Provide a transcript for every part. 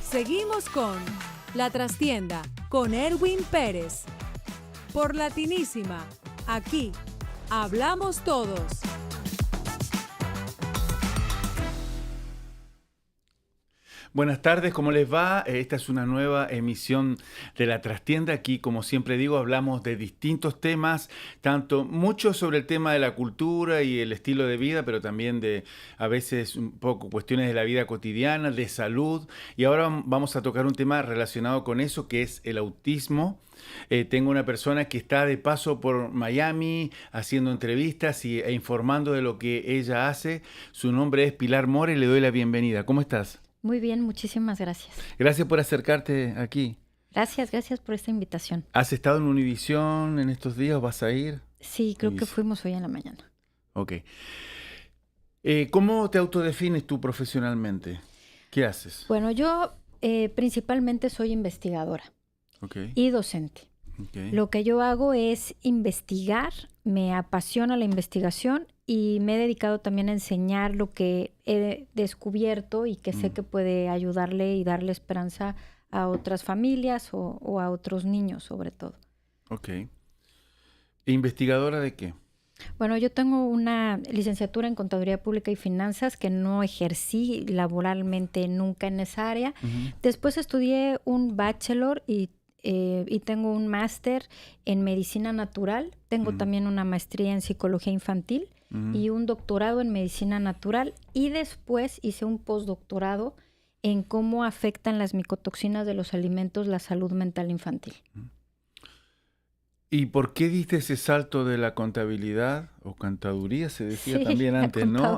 Seguimos con La Trastienda con Erwin Pérez. Por Latinísima, aquí hablamos todos. Buenas tardes, ¿cómo les va? Esta es una nueva emisión de La Trastienda. Aquí, como siempre digo, hablamos de distintos temas, mucho sobre el tema de la cultura y el estilo de vida, pero también de a veces un poco cuestiones de la vida cotidiana, de salud. Y ahora vamos a tocar un tema relacionado con eso, que es el autismo. Tengo una persona que está de paso por Miami haciendo entrevistas e informando de lo que ella hace. Su nombre es Pilar More y le doy la bienvenida. ¿Cómo estás? Muy bien, muchísimas gracias. Gracias por acercarte aquí. Gracias por esta invitación. ¿Has estado en Univisión en estos días? ¿Vas a ir? Sí, creo que fuimos hoy en la mañana. Ok. ¿Cómo te autodefines tú profesionalmente? ¿Qué haces? Bueno, yo principalmente soy investigadora y docente. Okay. Lo que yo hago es investigar, me apasiona la investigación y me he dedicado también a enseñar lo que he descubierto y que sé que puede ayudarle y darle esperanza a otras familias o a otros niños sobre todo. Ok. ¿Investigadora de qué? Bueno, yo tengo una licenciatura en Contaduría Pública y Finanzas que no ejercí laboralmente nunca en esa área. Uh-huh. Después estudié un bachelor y tengo un máster en Medicina Natural. Tengo también una maestría en Psicología Infantil y un doctorado en Medicina Natural. Y después hice un postdoctorado en cómo afectan las micotoxinas de los alimentos la salud mental infantil. ¿Y por qué diste ese salto de la contabilidad o contaduría, se decía también antes, ¿no?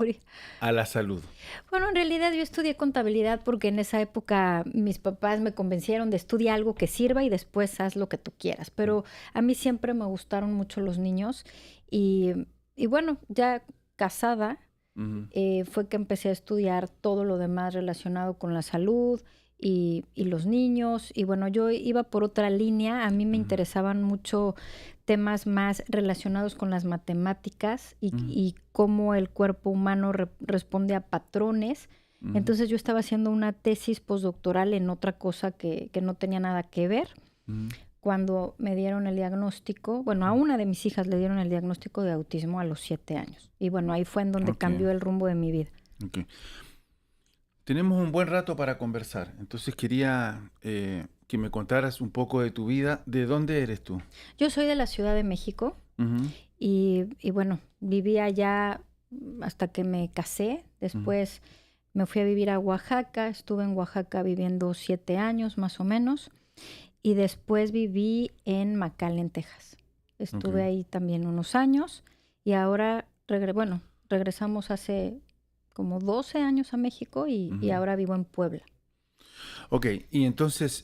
A la salud? Bueno, en realidad yo estudié contabilidad porque en esa época mis papás me convencieron de estudiar algo que sirva y después haz lo que tú quieras. Pero a mí siempre me gustaron mucho los niños y bueno, ya casada fue que empecé a estudiar todo lo demás relacionado con la salud y los niños. Y bueno, yo iba por otra línea. A mí me interesaban mucho temas más relacionados con las matemáticas y cómo el cuerpo humano responde a patrones. Entonces yo estaba haciendo una tesis postdoctoral en otra cosa que no tenía nada que ver. Cuando me dieron el diagnóstico, bueno, a una de mis hijas le dieron el diagnóstico de autismo a los 7 años. Y bueno, ahí fue en donde cambió el rumbo de mi vida. Okay. Tenemos un buen rato para conversar, entonces quería que me contaras un poco de tu vida. ¿De dónde eres tú? Yo soy de la Ciudad de México y bueno, viví allá hasta que me casé. Después me fui a vivir a Oaxaca, estuve en Oaxaca viviendo 7 años más o menos y después viví en McAllen, Texas. Estuve ahí también unos años y ahora regresamos hace como 12 años a México y ahora vivo en Puebla. Ok, y entonces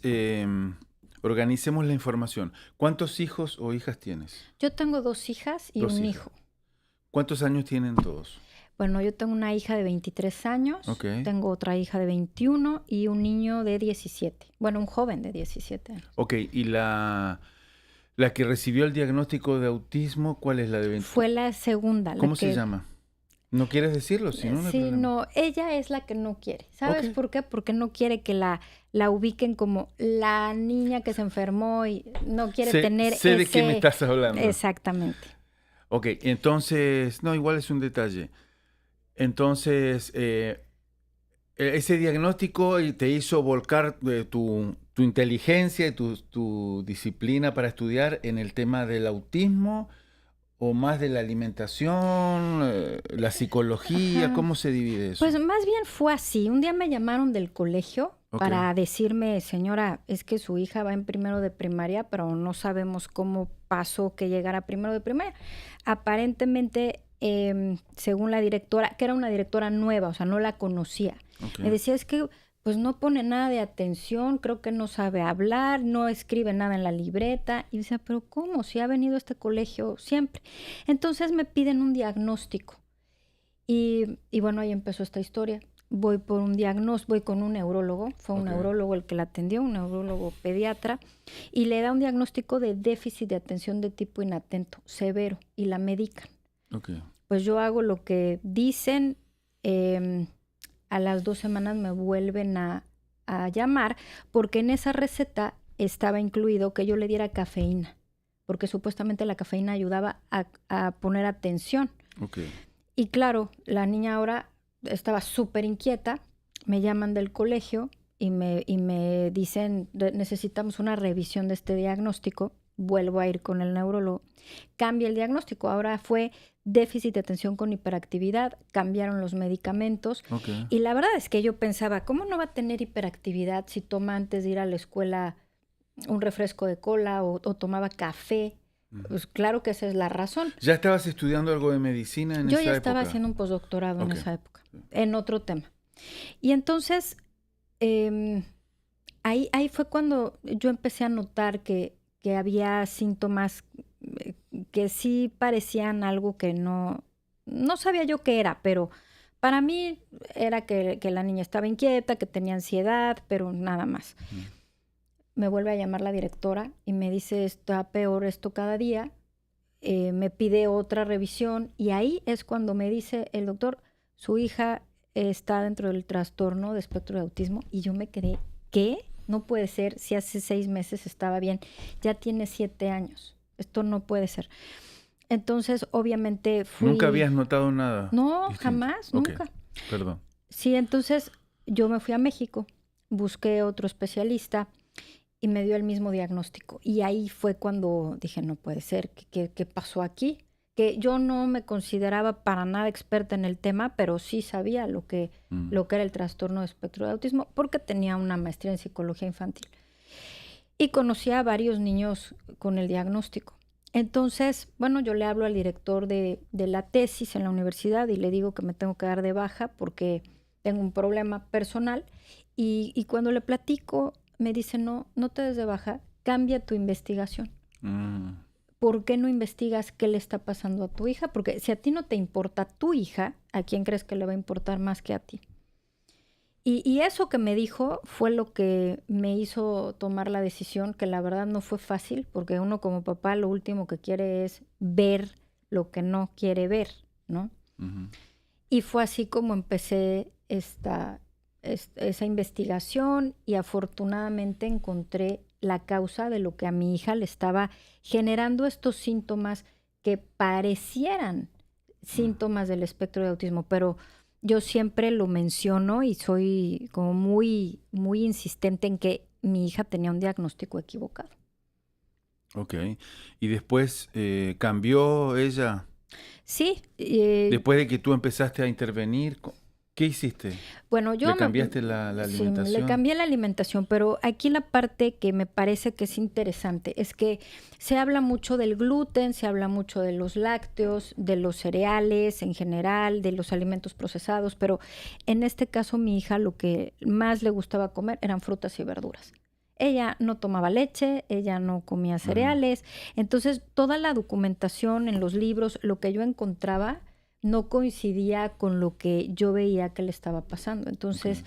organicemos la información. ¿Cuántos hijos o hijas tienes? Yo tengo 2 hijas y un hijo. ¿Cuántos años tienen todos? Bueno, yo tengo una hija de 23 años, tengo otra hija de 21 y un niño de 17. Bueno, un joven de 17 años. Ok, ¿y la que recibió el diagnóstico de autismo, cuál es la de 21? Fue la segunda. ¿Cómo se llama? ¿No quieres decirlo? Si no, sí, no, ella es la que no quiere. ¿Sabes por qué? Porque no quiere que la ubiquen como la niña que se enfermó y no quiere tener sé de qué me estás hablando. Exactamente. Ok, entonces, no, igual es un detalle. Entonces, ese diagnóstico te hizo volcar tu inteligencia y tu disciplina para estudiar en el tema del autismo. ¿O más de la alimentación, la psicología? ¿Cómo se divide eso? Pues más bien fue así. Un día me llamaron del colegio para decirme, señora, es que su hija va en primero de primaria, pero no sabemos cómo pasó que llegara a primero de primaria. Aparentemente, según la directora, que era una directora nueva, o sea, no la conocía, me decía, es que pues no pone nada de atención, creo que no sabe hablar, no escribe nada en la libreta. Y decía, pero ¿cómo? Si ha venido a este colegio siempre. Entonces me piden un diagnóstico. Y bueno, ahí empezó esta historia. Voy por un diagnóstico, voy con un neurólogo, fue un neurólogo el que la atendió, un neurólogo pediatra, y le da un diagnóstico de déficit de atención de tipo inatento, severo, y la medican. Pues yo hago lo que dicen, a las 2 semanas me vuelven a a llamar porque en esa receta estaba incluido que yo le diera cafeína, porque supuestamente la cafeína ayudaba a poner atención. Okay. Y claro, la niña ahora estaba súper inquieta, me llaman del colegio y me dicen, necesitamos una revisión de este diagnóstico, vuelvo a ir con el neurólogo, cambia el diagnóstico, ahora fue déficit de atención con hiperactividad, cambiaron los medicamentos. Okay. Y la verdad es que yo pensaba, ¿cómo no va a tener hiperactividad si toma antes de ir a la escuela un refresco de cola o tomaba café? Pues claro que esa es la razón. ¿Ya estabas estudiando algo de medicina en esa época? Yo ya estaba haciendo un postdoctorado en esa época, Sí. en otro tema. Y entonces, ahí fue cuando yo empecé a notar que había síntomas que sí parecían algo que no sabía yo qué era, pero para mí era que la niña estaba inquieta, que tenía ansiedad, pero nada más. Me vuelve a llamar la directora y me dice, está peor esto cada día, me pide otra revisión y ahí es cuando me dice el doctor, su hija está dentro del trastorno de espectro de autismo y yo me quedé, ¿qué? No puede ser, si hace 6 meses estaba bien, ya tiene 7 años, esto no puede ser. Entonces, obviamente fui... ¿Nunca habías notado nada? No, distinto? jamás, Okay. nunca. Perdón. Sí, entonces yo me fui a México, busqué otro especialista y me dio el mismo diagnóstico. Y ahí fue cuando dije, no puede ser, ¿qué pasó aquí? Que yo no me consideraba para nada experta en el tema, pero sí sabía lo que era el trastorno de espectro de autismo, porque tenía una maestría en psicología infantil. Y conocía a varios niños con el diagnóstico. Entonces, bueno, yo le hablo al director de la tesis en la universidad y le digo que me tengo que dar de baja porque tengo un problema personal. Y cuando le platico, me dice, no te des de baja, cambia tu investigación. ¿Por qué no investigas qué le está pasando a tu hija? Porque si a ti no te importa tu hija, ¿a quién crees que le va a importar más que a ti? Y eso que me dijo fue lo que me hizo tomar la decisión, que la verdad no fue fácil, porque uno como papá lo último que quiere es ver lo que no quiere ver, ¿no? Y fue así como empecé esa investigación y afortunadamente encontré la causa de lo que a mi hija le estaba generando estos síntomas que parecieran síntomas del espectro de autismo, pero yo siempre lo menciono y soy como muy, muy insistente en que mi hija tenía un diagnóstico equivocado. Ok. ¿Y después cambió ella? Sí. Después de que tú empezaste a intervenir, ¿qué hiciste? Bueno, yo... ¿Le cambiaste la alimentación? Sí, le cambié la alimentación, pero aquí la parte que me parece que es interesante es que se habla mucho del gluten, se habla mucho de los lácteos, de los cereales en general, de los alimentos procesados, pero en este caso mi hija lo que más le gustaba comer eran frutas y verduras. Ella no tomaba leche, ella no comía cereales, entonces toda la documentación en los libros, lo que yo encontraba no coincidía con lo que yo veía que le estaba pasando. Entonces,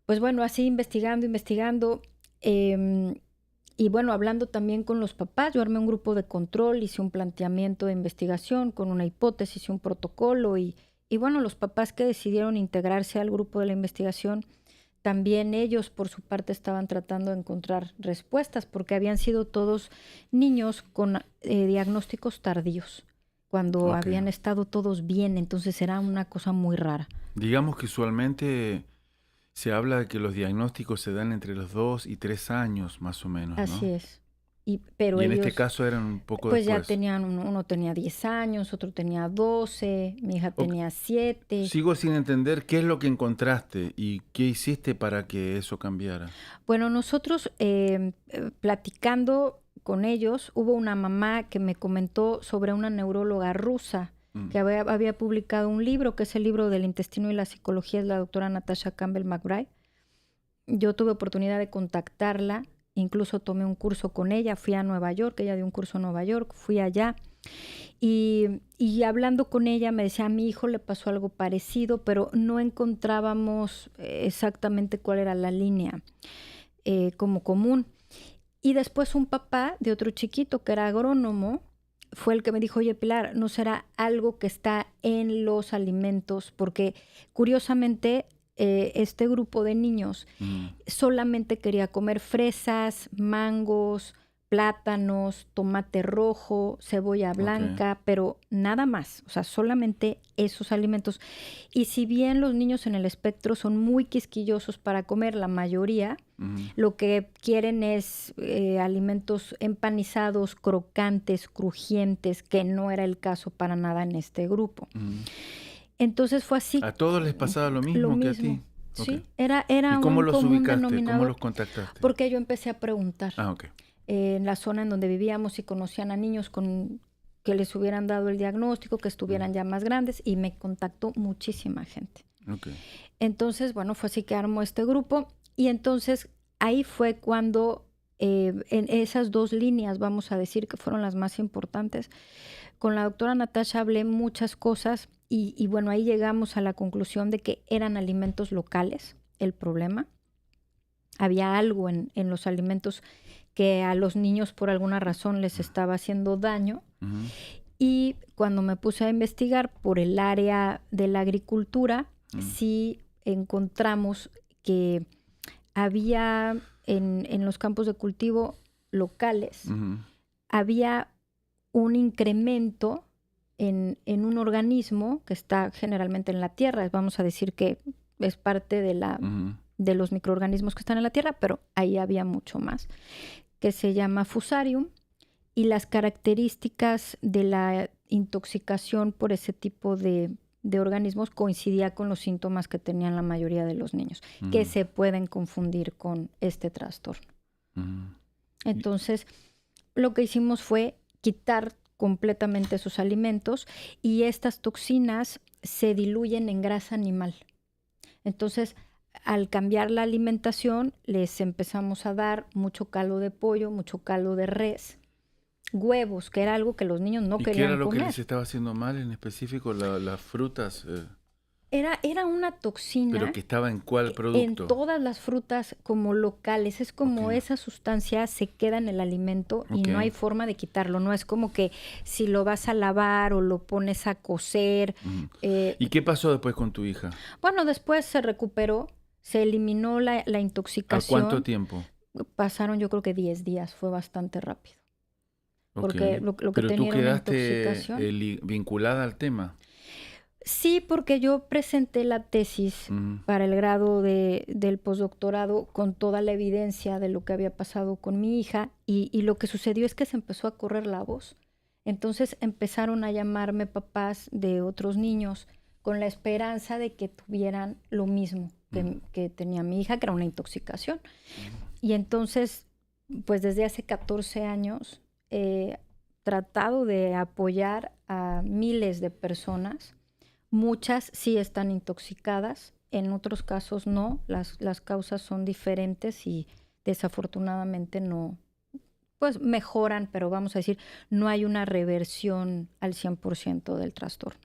pues bueno, así investigando, y bueno, hablando también con los papás, yo armé un grupo de control, hice un planteamiento de investigación con una hipótesis y un protocolo, y bueno, los papás que decidieron integrarse al grupo de la investigación, también ellos por su parte estaban tratando de encontrar respuestas, porque habían sido todos niños con diagnósticos tardíos, cuando habían estado todos bien, entonces era una cosa muy rara. Digamos que usualmente se habla de que los diagnósticos se dan entre los 2 y 3 años, más o menos, ¿no? Así es. Pero y en ellos, este caso eran un poco pues después. ya tenían, uno tenía 10 años, otro tenía 12, mi hija tenía 7. Sigo sin entender qué es lo que encontraste y qué hiciste para que eso cambiara. Bueno, nosotros platicando con ellos, hubo una mamá que me comentó sobre una neuróloga rusa que había publicado un libro, que es el libro del intestino y la psicología, es la doctora Natasha Campbell McBride. Yo tuve oportunidad de contactarla, incluso tomé un curso con ella, fui a Nueva York, ella dio un curso en Nueva York, fui allá y hablando con ella me decía, a mi hijo le pasó algo parecido, pero no encontrábamos exactamente cuál era la línea como común. Y después un papá de otro chiquito que era agrónomo fue el que me dijo, oye Pilar, ¿no será algo que está en los alimentos? Porque curiosamente este grupo de niños solamente quería comer fresas, mangos, plátanos, tomate rojo, cebolla blanca, pero nada más, o sea, solamente esos alimentos. Y si bien los niños en el espectro son muy quisquillosos para comer, la mayoría, lo que quieren es alimentos empanizados, crocantes, crujientes, que no era el caso para nada en este grupo. Entonces fue así. ¿A todos les pasaba lo mismo que a ti? Sí, Okay. era ¿Y cómo un los común ubicaste? denominador. ¿Cómo los contactaste? Porque yo empecé a preguntar. Ok. En la zona en donde vivíamos, si conocían a niños con que les hubieran dado el diagnóstico, que estuvieran ya más grandes, y me contactó muchísima gente. Okay. Entonces, bueno, fue así que armó este grupo, y entonces ahí fue cuando en esas dos líneas, vamos a decir que fueron las más importantes, con la doctora Natasha hablé muchas cosas, y bueno, ahí llegamos a la conclusión de que eran alimentos locales el problema. Había algo en los alimentos que a los niños por alguna razón les estaba haciendo daño. Y cuando me puse a investigar por el área de la agricultura, sí encontramos que había en los campos de cultivo locales, había un incremento en un organismo que está generalmente en la tierra. Vamos a decir que es parte de de los microorganismos que están en la tierra, pero ahí había mucho más, que se llama Fusarium, y las características de la intoxicación por ese tipo de organismos coincidía con los síntomas que tenían la mayoría de los niños, que se pueden confundir con este trastorno. Entonces, lo que hicimos fue quitar completamente esos alimentos, y estas toxinas se diluyen en grasa animal. Entonces, al cambiar la alimentación, les empezamos a dar mucho caldo de pollo, mucho caldo de res, huevos, que era algo que los niños no querían comer. ¿Y qué era lo que les estaba haciendo mal en específico? Las frutas. Era una toxina. ¿Pero que estaba en cuál producto? En todas las frutas como locales. Es como esa sustancia se queda en el alimento y no hay forma de quitarlo. No es como que si lo vas a lavar o lo pones a cocer. ¿Y qué pasó después con tu hija? Bueno, después se recuperó. Se eliminó la intoxicación. ¿A cuánto tiempo? Pasaron yo creo que 10 días, fue bastante rápido. Porque lo que ¿Pero tenía tú era una quedaste intoxicación. vinculada al tema? Sí, porque yo presenté la tesis para el grado del postdoctorado con toda la evidencia de lo que había pasado con mi hija, y lo que sucedió es que se empezó a correr la voz. Entonces empezaron a llamarme papás de otros niños con la esperanza de que tuvieran lo mismo que tenía mi hija, que era una intoxicación. Y entonces, pues desde hace 14 años he tratado de apoyar a miles de personas. Muchas sí están intoxicadas, en otros casos no. Las causas son diferentes y desafortunadamente no, pues mejoran, pero vamos a decir, no hay una reversión al 100% del trastorno.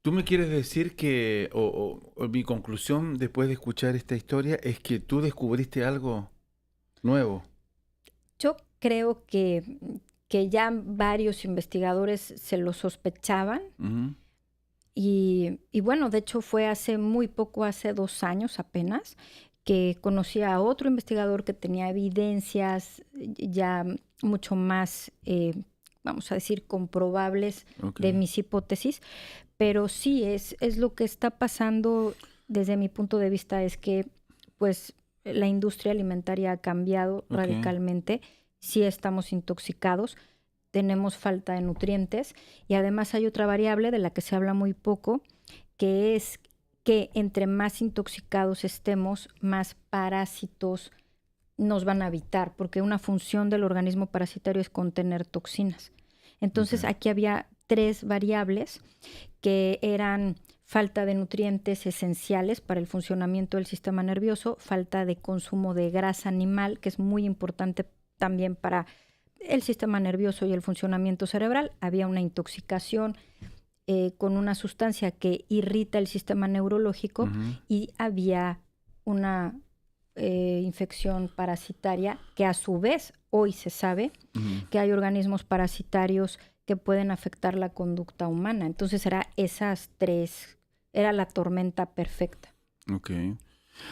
¿Tú me quieres decir que, o mi conclusión después de escuchar esta historia, es que tú descubriste algo nuevo? Yo creo que ya varios investigadores se lo sospechaban. Y bueno, de hecho fue hace muy poco, hace 2 años apenas, que conocí a otro investigador que tenía evidencias ya mucho más, vamos a decir, comprobables de mis hipótesis. Pero sí, es lo que está pasando desde mi punto de vista, es que pues la industria alimentaria ha cambiado radicalmente. Sí estamos intoxicados, tenemos falta de nutrientes, y además hay otra variable de la que se habla muy poco, que es que entre más intoxicados estemos, más parásitos nos van a habitar, porque una función del organismo parasitario es contener toxinas. Entonces aquí había 3 variables que eran falta de nutrientes esenciales para el funcionamiento del sistema nervioso, falta de consumo de grasa animal, que es muy importante también para el sistema nervioso y el funcionamiento cerebral. Había una intoxicación con una sustancia que irrita el sistema neurológico, y había una infección parasitaria que a su vez hoy se sabe que hay organismos parasitarios que pueden afectar la conducta humana. Entonces esas 3, era la tormenta perfecta. Ok.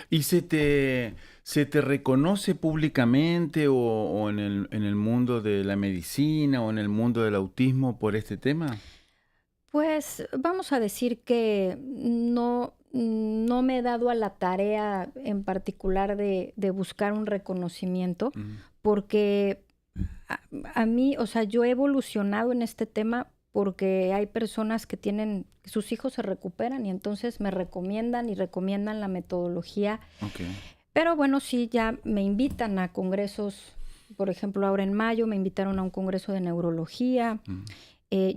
¿Y se te reconoce públicamente o en el mundo de la medicina o en el mundo del autismo por este tema? Pues vamos a decir que no me he dado a la tarea en particular de buscar un reconocimiento, Mm, porque a, a mí, o sea, yo he evolucionado en este tema porque hay personas que sus hijos se recuperan y entonces me recomiendan y recomiendan la metodología. ok. Pero bueno, sí, ya me invitan a congresos, por ejemplo, ahora en mayo me invitaron a un congreso de neurología. Mm,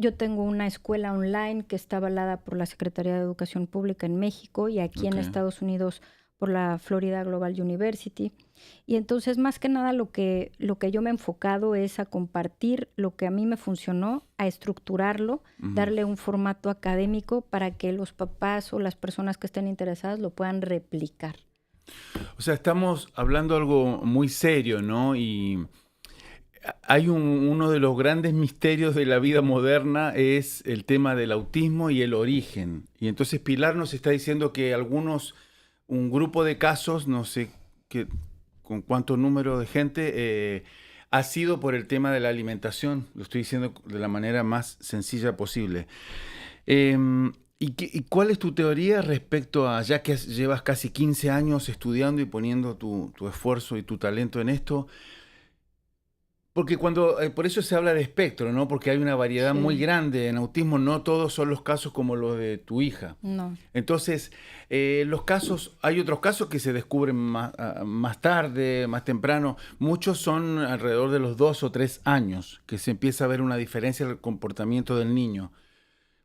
Yo tengo una escuela online que está avalada por la Secretaría de Educación Pública en México y aquí en ok. Estados Unidos por la Florida Global University. Y entonces, más que nada, lo que yo me he enfocado es a compartir lo que a mí me funcionó, a estructurarlo, Ujú. darle un formato académico para que los papás o las personas que estén interesadas lo puedan replicar. O sea, estamos hablando algo muy serio, ¿no? Y hay uno de los grandes misterios de la vida moderna es el tema del autismo y el origen. Y entonces Pilar nos está diciendo que un grupo de casos, no sé con cuánto número de gente, ha sido por el tema de la alimentación. Lo estoy diciendo de la manera más sencilla posible. ¿Y cuál es tu teoría respecto a, ya que llevas casi 15 años estudiando y poniendo tu esfuerzo y tu talento en esto? Porque por eso se habla de espectro, ¿no? Porque hay una variedad muy Sí, grande en autismo, no todos son los casos como los de tu hija. no. Entonces, hay otros casos que se descubren más tarde, más temprano. Muchos son alrededor de los 2 o 3 años que se empieza a ver una diferencia en el comportamiento del niño.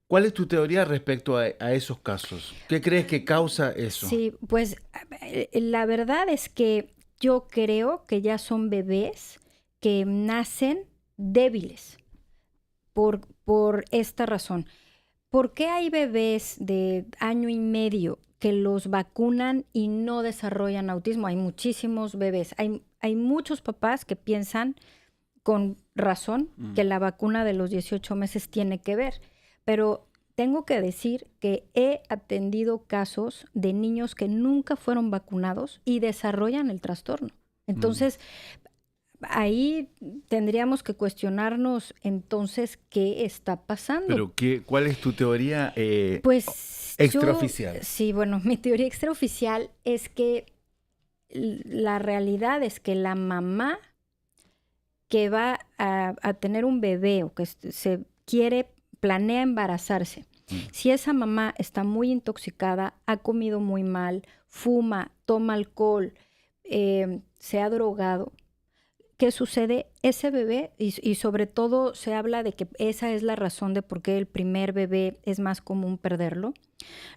¿Cuál es tu teoría respecto a esos casos? ¿Qué crees que causa eso? Sí, pues la verdad es que yo creo que ya son bebés que nacen débiles por esta razón. ¿Por qué hay bebés de año y medio que los vacunan y no desarrollan autismo? Hay muchísimos bebés. Hay muchos papás que piensan con razón Mm, que la vacuna de los 18 meses tiene que ver, pero tengo que decir que he atendido casos de niños que nunca fueron vacunados y desarrollan el trastorno. mm. Entonces, ahí tendríamos que cuestionarnos entonces qué está pasando. Pero ¿cuál es tu teoría Pues yo, extraoficial? sí, bueno, mi teoría extraoficial es que la realidad es que la mamá que va a tener un bebé o que planea embarazarse, Mm, si esa mamá está muy intoxicada, ha comido muy mal, fuma, toma alcohol, se ha drogado, ¿qué sucede? Ese bebé, y sobre todo se habla de que esa es la razón de por qué el primer bebé es más común perderlo.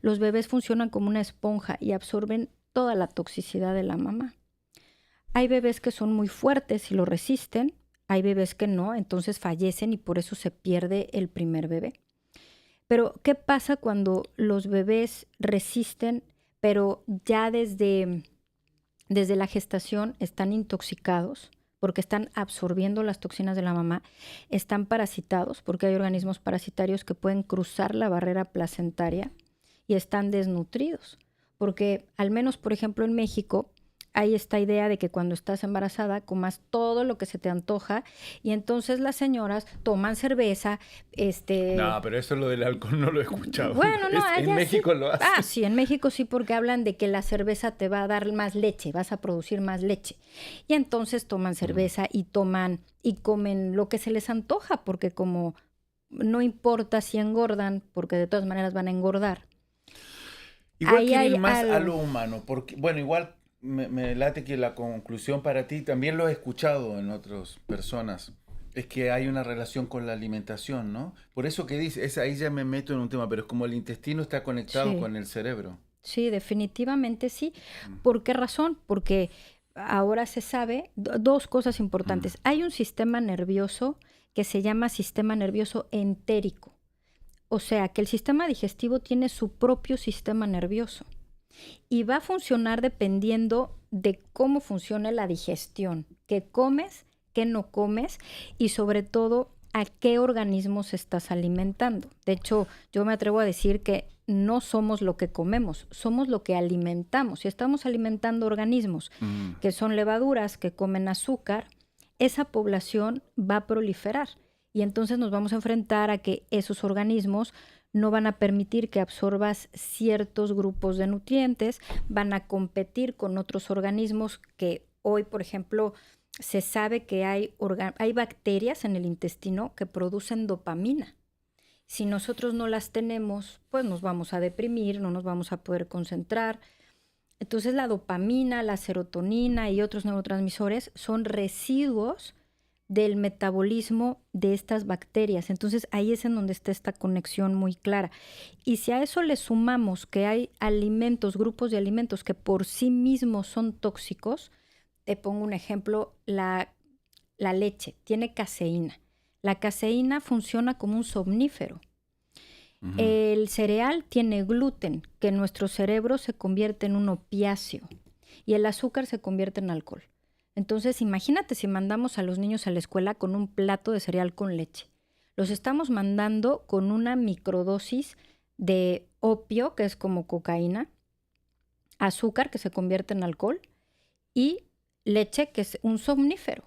Los bebés funcionan como una esponja y absorben toda la toxicidad de la mamá. Hay bebés que son muy fuertes y lo resisten, hay bebés que no, entonces fallecen y por eso se pierde el primer bebé. Pero, ¿qué pasa cuando los bebés resisten, pero ya desde la gestación están intoxicados porque están absorbiendo las toxinas de la mamá, están parasitados porque hay organismos parasitarios que pueden cruzar la barrera placentaria y están desnutridos? Porque al menos, por ejemplo, en México hay esta idea de que cuando estás embarazada comas todo lo que se te antoja y entonces las señoras toman cerveza, No, pero eso lo del alcohol no lo he escuchado. bueno, no, En allá sí. México lo hacen. Ah, sí, en México sí, porque hablan de que la cerveza te va a dar más leche, vas a producir más leche. Y entonces toman cerveza y comen lo que se les antoja, porque como no importa si engordan, porque de todas maneras van a engordar. Igual Ahí quiero hay ir más a algo. lo humano, porque, bueno, igual me late que la conclusión para ti, también lo he escuchado en otras personas, es que hay una relación con la alimentación, ¿no? Por eso que dice, ahí ya me meto en un tema, pero es como el intestino está conectado Sí, con el cerebro. sí, definitivamente sí. Mm, ¿Por qué razón? Porque ahora se sabe dos cosas mm, importantes. Hay un sistema nervioso que se llama sistema nervioso entérico. O sea, que el sistema digestivo tiene su propio sistema nervioso y va a funcionar dependiendo de cómo funcione la digestión, qué comes, qué no comes y sobre todo a qué organismos estás alimentando. De hecho, yo me atrevo a decir que no somos lo que comemos, somos lo que alimentamos. Si estamos alimentando organismos que son levaduras, que comen azúcar, esa población va a proliferar. Y entonces nos vamos a enfrentar a que esos organismos no van a permitir que absorbas ciertos grupos de nutrientes, van a competir con otros organismos que hoy, por ejemplo, se sabe que hay bacterias en el intestino que producen dopamina. Si nosotros no las tenemos, pues nos vamos a deprimir, no nos vamos a poder concentrar. Entonces la dopamina, la serotonina y otros neurotransmisores son residuos del metabolismo de estas bacterias. Entonces ahí es en donde está esta conexión muy clara. Y si a eso le sumamos que hay alimentos, grupos de alimentos que por sí mismos son tóxicos, te pongo un ejemplo, la leche tiene caseína. La caseína funciona como un somnífero. Uh-huh. El cereal tiene gluten, que en nuestro cerebro se convierte en un opiáceo. Y el azúcar se convierte en alcohol. Entonces, imagínate si mandamos a los niños a la escuela con un plato de cereal con leche. Los estamos mandando con una microdosis de opio, que es como cocaína, azúcar, que se convierte en alcohol, y leche, que es un somnífero.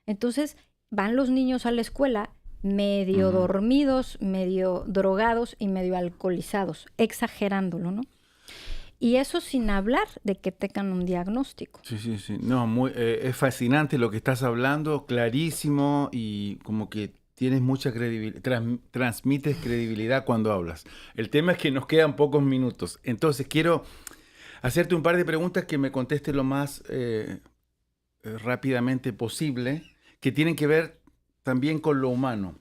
Entonces, van los niños a la escuela medio dormidos, medio drogados y medio alcoholizados, exagerándolo, ¿no? Y eso sin hablar de que tengan un diagnóstico. Sí. No, es fascinante lo que estás hablando, clarísimo, y como que tienes mucha credibilidad, transmites credibilidad cuando hablas. El tema es que nos quedan pocos minutos. Entonces quiero hacerte un par de preguntas que me contestes lo más rápidamente posible, que tienen que ver también con lo humano.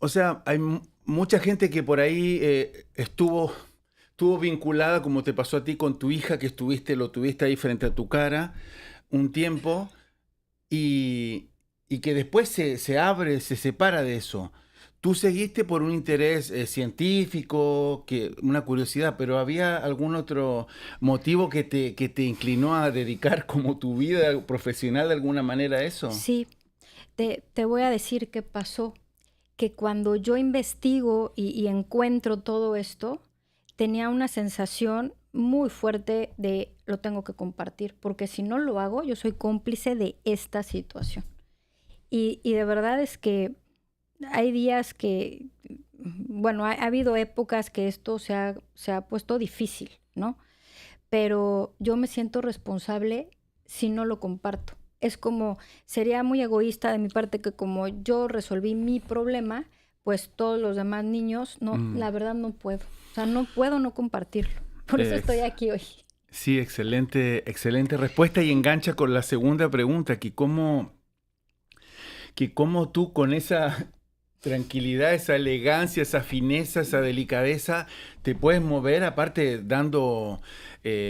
O sea, hay mucha gente que por ahí estuvo vinculada, como te pasó a ti con tu hija, que lo tuviste ahí frente a tu cara un tiempo, y que después se abre, se separa de eso. Tú seguiste por un interés científico, una curiosidad, pero ¿había algún otro motivo que te inclinó a dedicar como tu vida profesional de alguna manera a eso? Sí, te voy a decir qué pasó. Que cuando yo investigo y encuentro todo esto, tenía una sensación muy fuerte de lo tengo que compartir, porque si no lo hago, yo soy cómplice de esta situación. Y de verdad es que hay días que, bueno, ha habido épocas que esto se ha puesto difícil, ¿no? Pero yo me siento responsable si no lo comparto. Es como, sería muy egoísta de mi parte que como yo resolví mi problema, pues todos los demás niños, no, la verdad no puedo. O sea, no puedo no compartirlo. Por eso estoy aquí hoy. Sí, excelente respuesta, y engancha con la segunda pregunta, que cómo tú con esa tranquilidad, esa elegancia, esa fineza, esa delicadeza, te puedes mover, aparte dando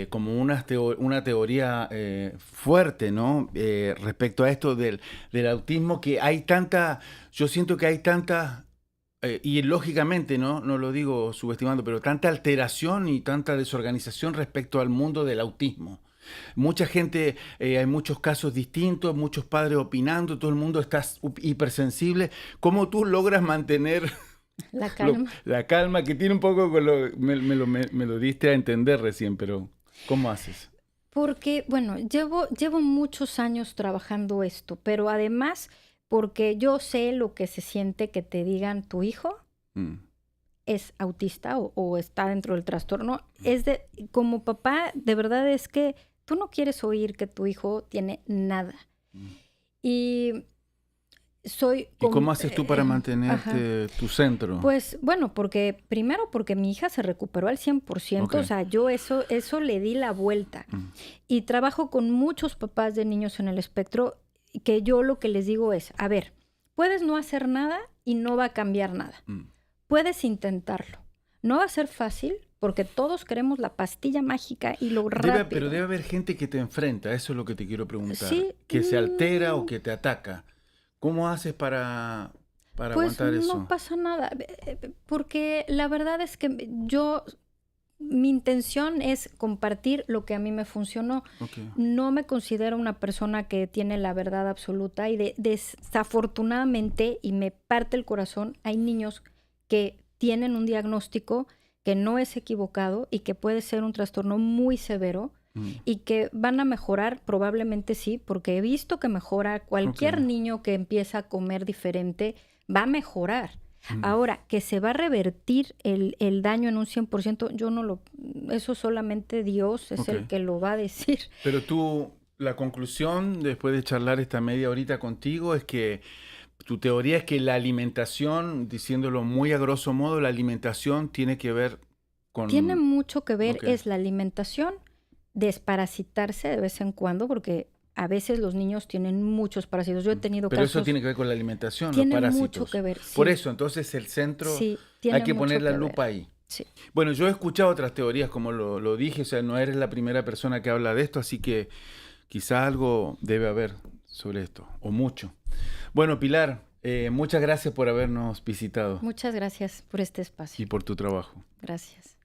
como una teoría fuerte, ¿no? Respecto a esto del autismo, que hay yo siento que hay tanta, y lógicamente, no lo digo subestimando, pero tanta alteración y tanta desorganización respecto al mundo del autismo. Mucha gente, hay muchos casos distintos, muchos padres opinando, todo el mundo está hipersensible. ¿Cómo tú logras mantener la calma? La calma, que tiene un poco con me lo diste a entender recién, pero ¿cómo haces? Porque, bueno, llevo muchos años trabajando esto, pero además porque yo sé lo que se siente que te digan tu hijo es autista o está dentro del trastorno. Como papá, de verdad es que tú no quieres oír que tu hijo tiene nada. Y cómo haces tú para mantenerte tu centro? Pues, bueno, porque mi hija se recuperó al 100%, okay. O sea, yo eso le di la vuelta. Y trabajo con muchos papás de niños en el espectro, que yo lo que les digo es, a ver, puedes no hacer nada y no va a cambiar nada. Puedes intentarlo. No va a ser fácil, porque todos queremos la pastilla mágica y lo rápido. Pero debe haber gente que te enfrenta, eso es lo que te quiero preguntar. ¿Sí? Que se altera o que te ataca. ¿Cómo haces para aguantar eso? Pues no pasa nada, porque la verdad es que mi intención es compartir lo que a mí me funcionó. Okay. No me considero una persona que tiene la verdad absoluta y desafortunadamente, y me parte el corazón, hay niños que tienen un diagnóstico que no es equivocado y que puede ser un trastorno muy severo y que van a mejorar, probablemente sí, porque he visto que mejora. Cualquier niño que empieza a comer diferente va a mejorar. Ahora, que se va a revertir el daño en un 100%, eso solamente Dios es el que lo va a decir. Pero tú, la conclusión, después de charlar esta media horita contigo, es que tu teoría es que la alimentación, diciéndolo muy a grosso modo, la alimentación tiene que ver con... Tiene mucho que ver, es la alimentación, desparasitarse de vez en cuando, porque a veces los niños tienen muchos parásitos. Yo he tenido Pero casos... eso tiene que ver con la alimentación, tiene los parásitos. Mucho que ver, sí. Por eso, entonces el centro, sí, hay que poner la lupa ahí. Sí. Bueno, yo he escuchado otras teorías, como lo dije, o sea, no eres la primera persona que habla de esto, así que quizá algo debe haber sobre esto, o mucho. Bueno, Pilar, muchas gracias por habernos visitado. Muchas gracias por este espacio. Y por tu trabajo. Gracias.